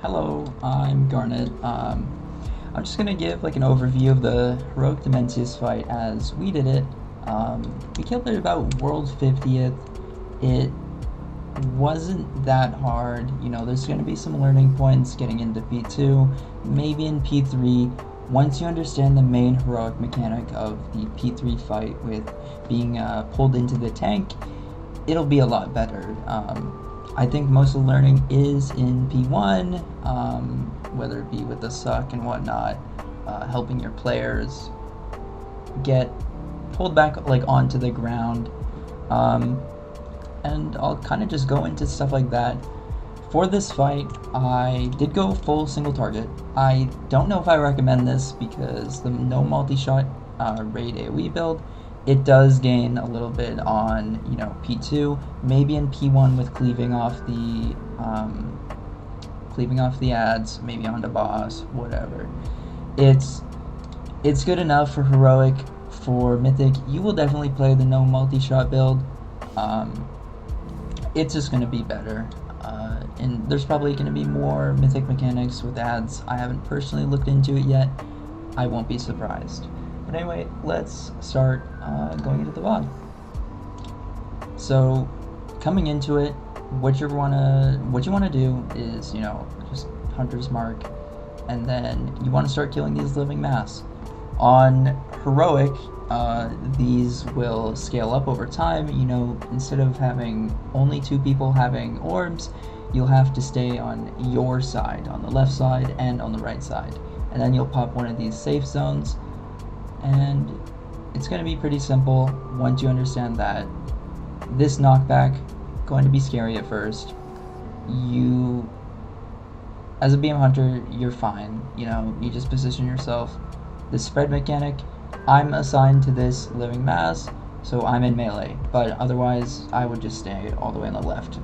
Hello, I'm Garnet. I'm just gonna give like an overview of the heroic Dimensius fight as we did it. We killed it about World 50th. It wasn't that hard. There's gonna be some learning points getting into P2, maybe in P3. Once you understand the main heroic mechanic of the P3 fight with being pulled into the tank, it'll be a lot better. I think most of the learning is in P1, whether it be with the suck and whatnot, helping your players get pulled back like onto the ground, and I'll kind of just go into stuff like that. For this fight, I did go full single target. I don't know if I recommend this because the no multi-shot raid AoE build, it does gain a little bit on P2, maybe in P1 with cleaving off the ads, maybe onto boss, whatever. It's good enough for heroic. For mythic, you will definitely play the no multi-shot build. It's just going to be better. And there's probably going to be more mythic mechanics with ads. I haven't personally looked into it yet. I won't be surprised. But anyway, let's start going into the VOD. So, coming into it, what you wanna do is just Hunter's Mark, and then you want to start killing these living mass. On heroic, these will scale up over time. Instead of having only 2 people having orbs, you'll have to stay on your side, on the left side and on the right side, and then you'll pop one of these safe zones, and it's going to be pretty simple once you understand that. This knockback going to be scary at first. You, as a beam hunter, you're fine. You just position yourself. The spread mechanic, I'm assigned to this living mass, so I'm in melee, but otherwise I would just stay all the way on the left,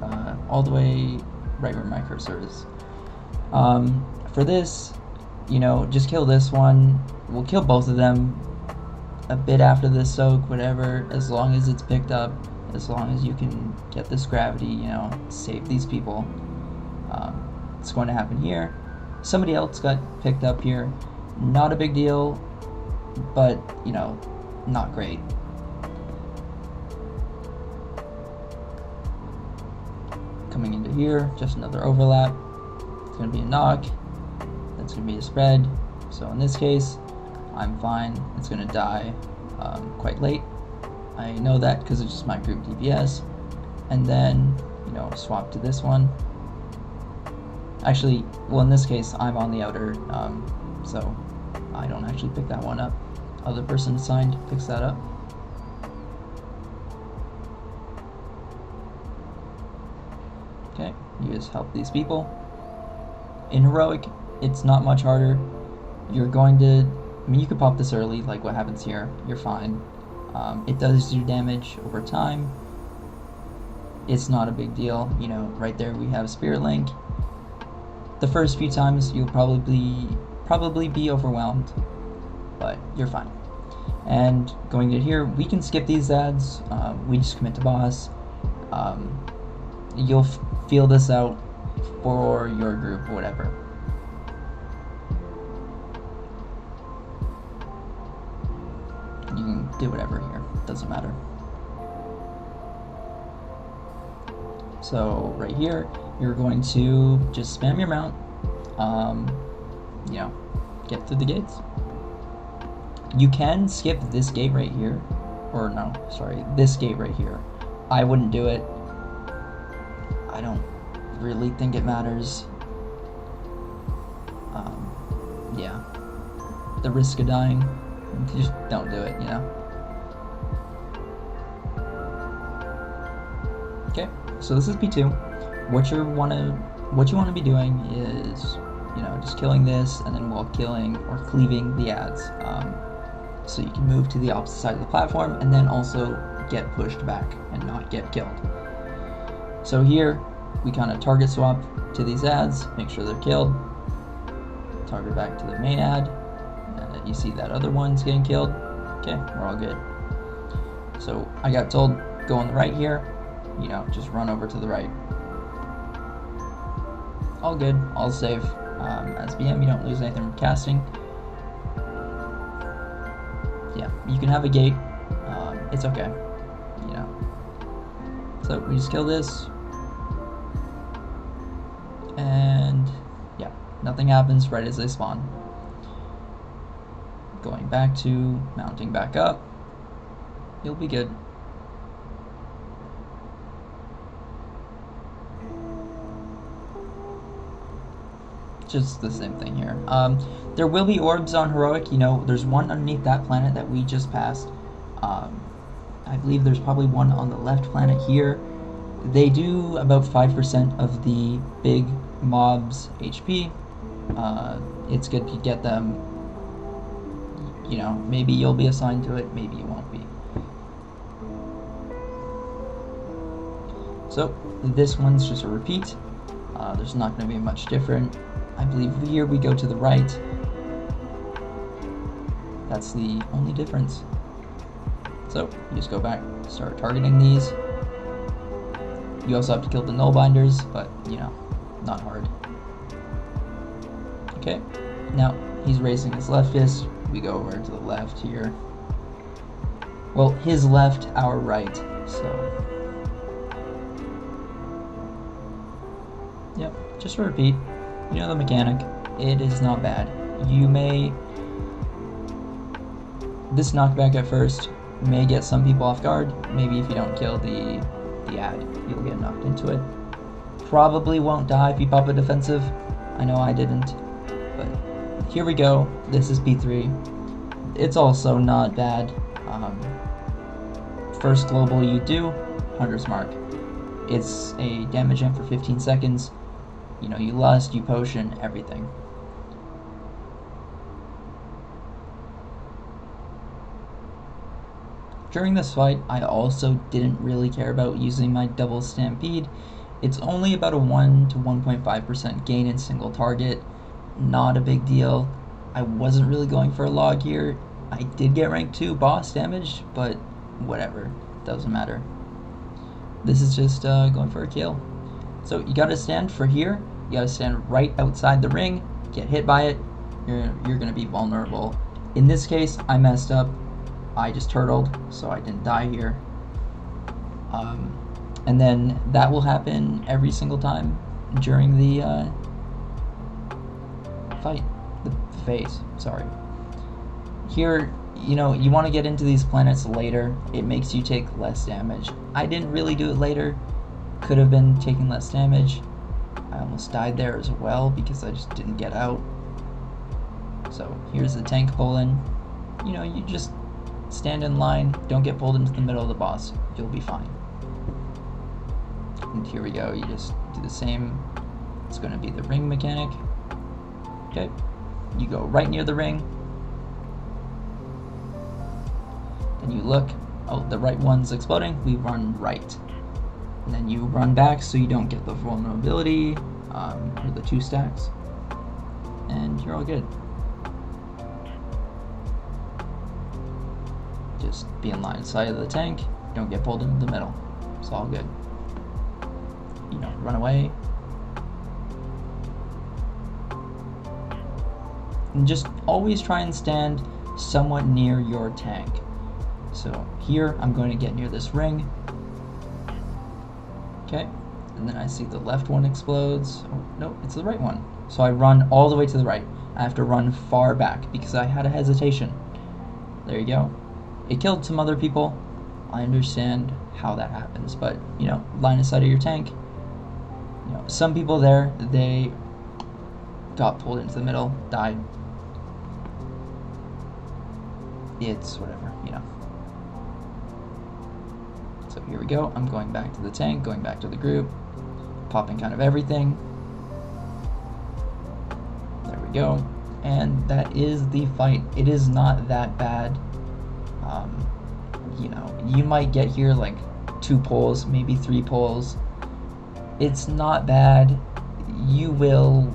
all the way right where my cursor is. For this, just kill this one. We'll kill both of them a bit after this soak, whatever, as long as it's picked up, as long as you can get this gravity, save these people. It's going to happen here. Somebody else got picked up here. Not a big deal, but, not great. Coming into here, just another overlap. It's going to be a knock. That's going to be a spread. So in this case, I'm fine. It's going to die quite late. I know that because it's just my group DPS. And then, swap to this one. Actually, well, in this case, I'm on the outer, so I don't actually pick that one up. Other person assigned picks that up. Okay, you just help these people. In heroic, it's not much harder. You're going to, you could pop this early, like what happens here. You're fine. It does do damage over time. It's not a big deal. Right there we have Spirit Link. The first few times you'll probably be overwhelmed, but you're fine. And going to here, we can skip these ads. We just commit to boss. You'll feel this out for your group, whatever. You can do whatever here, doesn't matter. So right here, you're going to just spam your mount, get through the gates. You can skip this gate right here, or no, sorry, this gate right here. I wouldn't do it. I don't really think it matters. Yeah, the risk of dying, just don't do it, Okay, so this is P2. What you want to be doing is, just killing this, and then while killing or cleaving the ads, so you can move to the opposite side of the platform, and then also get pushed back and not get killed. So here, we kind of target swap to these ads, make sure they're killed, target back to the main ad, you see that other one's getting killed. Okay, we're all good. So I got told, go on the right here, just run over to the right. all good, all safe. As BM, you don't lose anything from casting. Yeah, you can have a gate. It's okay, you know. So we just kill this, and yeah, nothing happens right as they spawn. Going back to mounting back up, you'll be good. Just the same thing here. There will be orbs on Heroic. You know, there's one underneath that planet that we just passed. I believe there's probably one on the left planet here. They do about 5% of the big mobs' HP. It's good to get them. You know, maybe you'll be assigned to it, maybe you won't be. So this one's just a repeat. There's not going to be much different. I believe here we go to the right. That's the only difference. So you just go back, start targeting these. You also have to kill the nullbinders, but you know, not hard. Okay, now he's raising his left fist. We go over to the left here. Well, his left, our right, so. Yep, just a repeat. You know the mechanic. It is not bad. You may... This knockback at first may get some people off guard. Maybe if you don't kill the ad, you'll get knocked into it. Probably won't die if you pop a defensive. I know I didn't. But here we go. This is P3. It's also not bad. First global you do, Hunter's Mark. It's a damage amp for 15 seconds. You know, you lust, you potion, everything. During this fight, I also didn't really care about using my double stampede. It's only about a 1 to 1.5% gain in single target. Not a big deal. I wasn't really going for a log here. I did get rank 2 boss damage, but whatever, doesn't matter. This is just going for a kill. So you gotta stand for here. You gotta stand right outside the ring. Get hit by it, you're gonna be vulnerable. In this case, I messed up. I just turtled, so I didn't die here. And then that will happen every single time during the fight, the phase. Sorry. Here, you know, you want to get into these planets later. It makes you take less damage. I didn't really do it later. Could have been taking less damage. I almost died there as well because I just didn't get out. So here's the tank pull-in. You know, you just stand in line. Don't get pulled into the middle of the boss. You'll be fine. And here we go. You just do the same. It's going to be the ring mechanic. Okay. You go right near the ring. Then you look. Oh, the right one's exploding. We run right. And then you run back so you don't get the vulnerability, or the 2 stacks. And you're all good. Just be in line side of the tank. Don't get pulled into the middle. It's all good. You know, run away. And just always try and stand somewhat near your tank. So here, I'm going to get near this ring. Okay, and then I see the left one explodes. Oh, no, it's the right one. So I run all the way to the right. I have to run far back because I had a hesitation. There you go. It killed some other people. I understand how that happens, but, you know, line of sight of your tank. You know, some people there, they got pulled into the middle, died. It's whatever, you know. So here we go. I'm going back to the tank, going back to the group, popping kind of everything. There we go. And that is the fight. It is not that bad. You know, you might get here like 2 pulls, maybe 3 pulls. It's not bad. You'll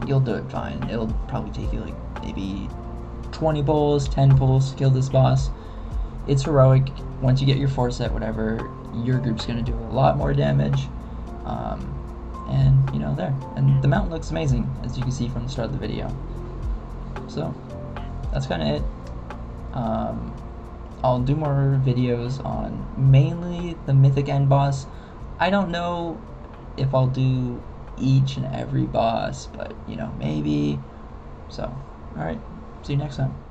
do it fine. It'll probably take you like maybe 20 pulls, 10 pulls to kill this boss. It's heroic. Once you get your 4 set, whatever, your group's going to do a lot more damage. and you know, there. And the mountain looks amazing, as you can see from the start of the video. So that's kind of it. I'll do more videos on mainly the mythic end boss. I don't know if I'll do each and every boss, but you know, maybe. So, alright, see you next time.